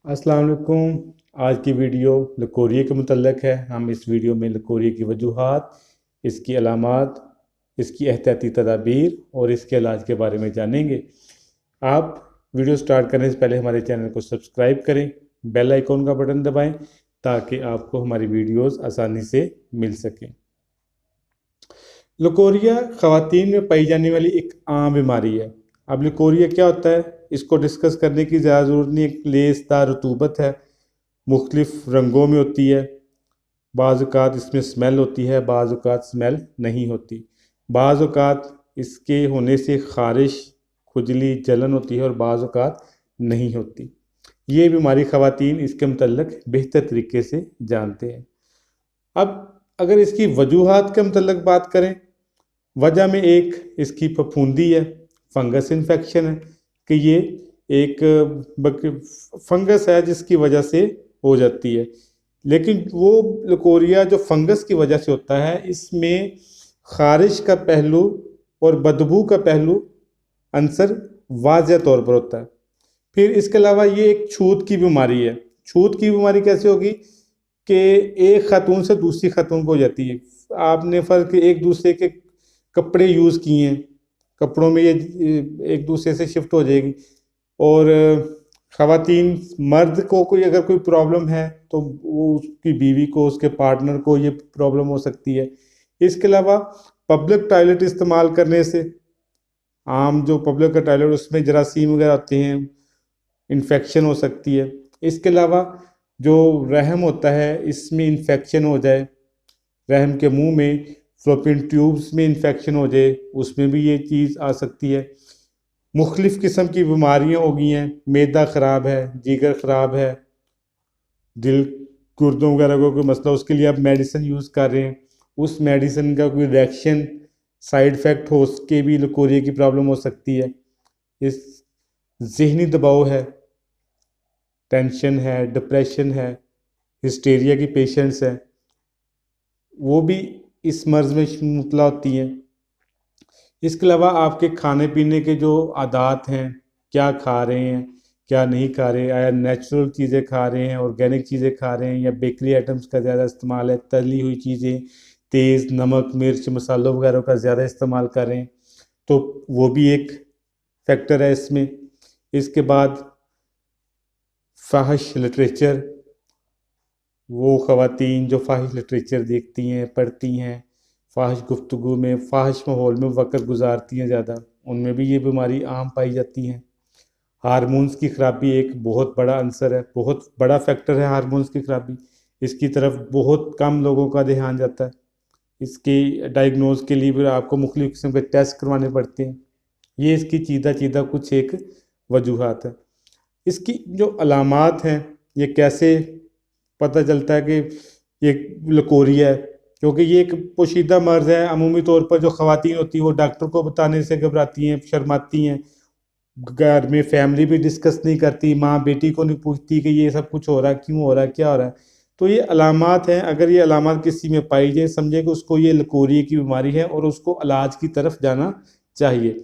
अस्सलाम वालेकुम। आज की वीडियो लकोरिया के मुतल्लक है। हम इस वीडियो में लकोरिया की वजूहात, इसकी अलामात, इसकी एहतियाती तदाबीर और इसके इलाज के बारे में जानेंगे। आप वीडियो स्टार्ट करने से पहले हमारे चैनल को सब्सक्राइब करें, बेल आइकॉन का बटन दबाएं ताकि आपको हमारी वीडियोस आसानी से मिल सकें। लकोरिया ख़वातीन में पाई जाने वाली एक आम बीमारी है। अब लकोरिया क्या होता है इसको डिस्कस करने की ज़्यादा ज़रूरत नहीं। एक लेसदार रतूबत है, मुख्तलिफ रंगों में होती है। बाज़ औक़ात इसमें स्मेल होती है, बाज़ औक़ात स्मेल नहीं होती। बाज़ औक़ात इसके होने से ख़ारिश, खुजली, जलन होती है और बाज़ औक़ात नहीं होती। ये बीमारी ख़वातीन इसके मुतल्लक बेहतर तरीके से जानते हैं। अब अगर इसकी वजूहात के मुतल्लक बात करें, वजह में एक इसकी फफूंदी है, फंगस इन्फेक्शन है कि ये एक फंगस है जिसकी वजह से हो जाती है। लेकिन वो लकोरिया जो फंगस की वजह से होता है, इसमें ख़ारिश का पहलू और बदबू का पहलू अंसर वाज़ह तौर पर होता है। फिर इसके अलावा ये एक छूत की बीमारी है। छूत की बीमारी कैसे होगी कि एक खातून से दूसरी खातून को हो जाती है। आपने फ़र्क एक दूसरे के कपड़े यूज़ किए हैं, कपड़ों में ये एक दूसरे से शिफ्ट हो जाएगी। और ख़वातीन, मर्द को कोई अगर कोई प्रॉब्लम है तो वो उसकी बीवी को, उसके पार्टनर को ये प्रॉब्लम हो सकती है। इसके अलावा पब्लिक टॉयलेट इस्तेमाल करने से, आम जो पब्लिक का टॉयलेट उसमें जरासीम वगैरह आते हैं, इन्फेक्शन हो सकती है। इसके अलावा जो रहम होता है इसमें इन्फेक्शन हो जाए, रहम के मुंह में फ्लोपियन ट्यूब्स में इन्फेक्शन हो जाए, उसमें भी ये चीज़ आ सकती है। मुख्तलिफ़ किस्म की बीमारियाँ हो गई हैं, मैदा ख़राब है, जिगर ख़राब है, दिल गुर्दों वगैरह का कोई मसला, उसके लिए आप मेडिसिन यूज़ कर रहे हैं, उस मेडिसिन का कोई रिएक्शन, साइड इफ़ेक्ट हो, उसके भी लकोरिया की प्रॉब्लम हो सकती है। इस ज़हनी दबाव है, टेंशन है, डिप्रेशन है, हिस्टीरिया की पेशेंट्स हैं, वो भी इस मर्ज़ में मुब्तला होती हैं। इसके अलावा आपके खाने पीने के जो आदात हैं, क्या खा रहे हैं, क्या नहीं खा रहे, आया नेचुरल चीज़ें खा रहे हैं, ऑर्गेनिक चीज़ें खा रहे हैं, या बेकरी आइटम्स का ज़्यादा इस्तेमाल है, तली हुई चीज़ें, तेज़ नमक, मिर्च, मसालों वगैरह का ज़्यादा इस्तेमाल कर रहे हैं, तो वो भी एक फैक्टर है इसमें। इसके बाद फाहिश लिटरेचर, वो ख़वातीन जो फाहिश लिटरेचर देखती हैं, पढ़ती हैं, फाहिश गुफ्तगू में, फाहिश माहौल में वक़्त गुजारती हैं ज़्यादा, उनमें भी ये बीमारी आम पाई जाती हैं। हार्मोन्स की ख़राबी एक बहुत बड़ा अंसर है, बहुत बड़ा फैक्टर है हार्मोन्स की ख़राबी। इसकी तरफ बहुत कम लोगों का ध्यान जाता है। इसकी डायग्नोज के लिए भी आपको मुख्तलिफ़ किस्म के टेस्ट करवाने पड़ते हैं। ये इसकी चीदा चीदा कुछ एक वजूहात है। इसकी जो अलामात हैं, ये कैसे पता चलता है कि ये लकोरिया है, क्योंकि ये एक पोशीदा मर्ज़ है। अमूमी तौर पर जो ख़वातीन होती हैं वो डॉक्टर को बताने से घबराती हैं, शर्माती हैं, घर में फैमिली भी डिस्कस नहीं करती, माँ बेटी को नहीं पूछती कि ये सब कुछ हो रहा है, क्यों हो रहा है, क्या हो रहा है। तो ये अलामात हैं। अगर ये अलामात किसी में पाई जाए, समझे कि उसको ये लकोरिया की बीमारी है और उसको इलाज की तरफ जाना चाहिए।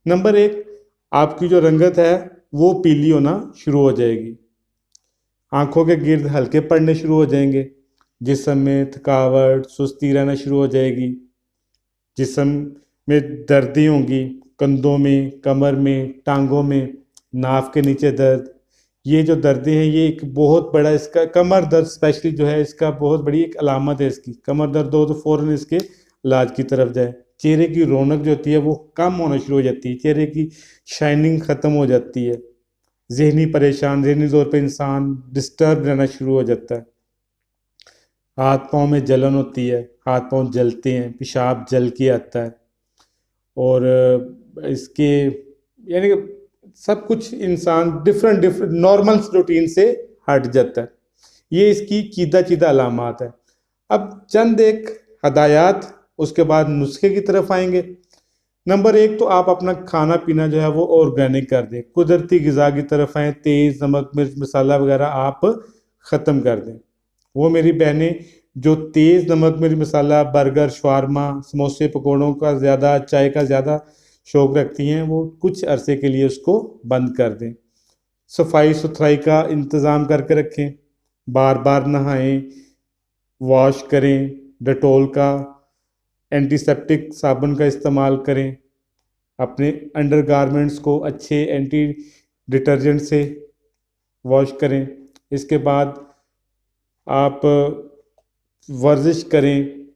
नंबर एक, आपकी जो रंगत है वो पीली होना शुरू हो जाएगी, आंखों के गिर्द हल्के पड़ने शुरू हो जाएंगे, जिस्म में थकावट, सुस्ती रहना शुरू हो जाएगी, जिस्म में दर्दें होंगी, कंधों में, कमर में, टांगों में, नाफ के नीचे दर्द। ये जो दर्दें हैं ये एक बहुत बड़ा, इसका कमर दर्द स्पेशली जो है इसका बहुत बड़ी एक अलामत है। इसकी कमर दर्द हो तो फ़ौरन इसके इलाज की तरफ जाए। चेहरे की रौनक जो होती है वो कम होना शुरू हो जाती है, चेहरे की शाइनिंग ख़त्म हो जाती है, ज़हनी परेशान, ज़हनी तौर पे इंसान डिस्टर्ब रहना शुरू हो जाता है, हाथ पाँव में जलन होती है, हाथ पाँव जलते हैं, पेशाब जल के आता है, और इसके यानी कि सब कुछ इंसान डिफरेंट नॉर्मल रूटीन से हट जाता है। ये इसकी चीदा चीदा अलामात है। अब चंद एक हदायत, उसके बाद नुस्खे की तरफ आएंगे। नंबर एक, तो आप अपना खाना पीना जो है वो ऑर्गेनिक कर दें, कुदरती ग़िज़ा की तरफ आएँ, तेज़ नमक, मिर्च, मसाला वगैरह आप ख़त्म कर दें। वो मेरी बहनें जो तेज़ नमक, मिर्च, मसाला, बर्गर, शवारमा, समोसे, पकौड़ों का ज़्यादा, चाय का ज़्यादा शौक़ रखती हैं, वो कुछ अरसे के लिए उसको बंद कर दें। सफाई सुथराई का इंतज़ाम करके रखें, बार बार नहाएं, वॉश करें, डेटॉल का एंटीसेप्टिक साबुन का इस्तेमाल करें, अपने अंडरगारमेंट्स को अच्छे एंटी डिटर्जेंट से वॉश करें। इसके बाद आप वर्जिश करें,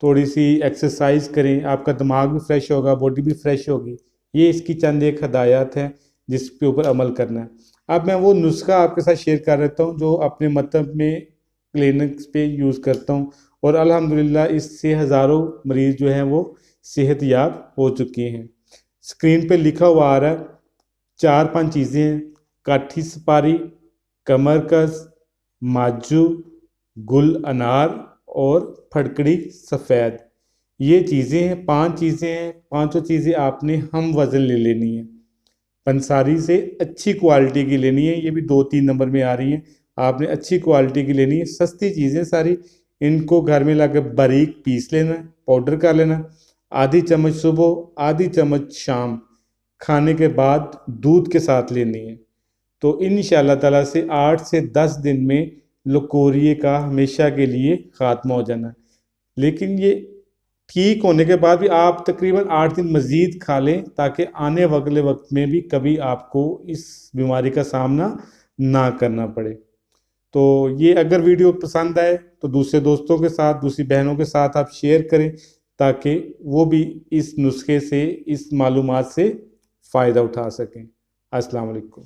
थोड़ी सी एक्सरसाइज करें, आपका दिमाग भी फ्रेश होगा, बॉडी भी फ्रेश होगी। ये इसकी चंद एक हदायत हैं जिसके ऊपर अमल करना है। अब मैं वो नुस्खा आपके साथ शेयर कर रहता हूँ जो अपने मतलब में क्लिनिक्स पे यूज़ करता हूँ, और अल्हम्दुलिल्लाह इससे हज़ारों मरीज़ जो हैं वो सेहत याब हो चुके हैं। स्क्रीन पे लिखा हुआ आ रहा है, 4-5 चीज़ें हैं: काठी सुपारी, कमरकस, माजू, गुल अनार और फटकड़ी सफ़ेद। ये चीज़ें हैं, 5 चीज़ें हैं। पांचों चीज़ें आपने हम वज़न ले लेनी है, पंसारी से अच्छी क्वालिटी की लेनी है। ये भी 2-3 नंबर में आ रही हैं, आपने अच्छी क्वालिटी की लेनी है। सस्ती चीज़ें सारी, इनको घर में लाकर बारीक पीस लेना है, पाउडर कर लेना। आधी चम्मच सुबह, आधी चम्मच शाम, खाने के बाद दूध के साथ लेनी है। तो इंशाअल्लाह ताला से 8 से 10 दिन में लकोरिए का हमेशा के लिए ख़ात्मा हो जाना है। लेकिन ये ठीक होने के बाद भी आप तकरीबन 8 दिन मज़ीद खा लें, ताकि आने वाले वक्त में भी कभी आपको इस बीमारी का सामना ना करना पड़े। तो ये अगर वीडियो पसंद आए तो दूसरे दोस्तों के साथ, दूसरी बहनों के साथ आप शेयर करें, ताकि वो भी इस नुस्खे से, इस मालूमात से फ़ायदा उठा सकें। अस्सलाम वालेकुम।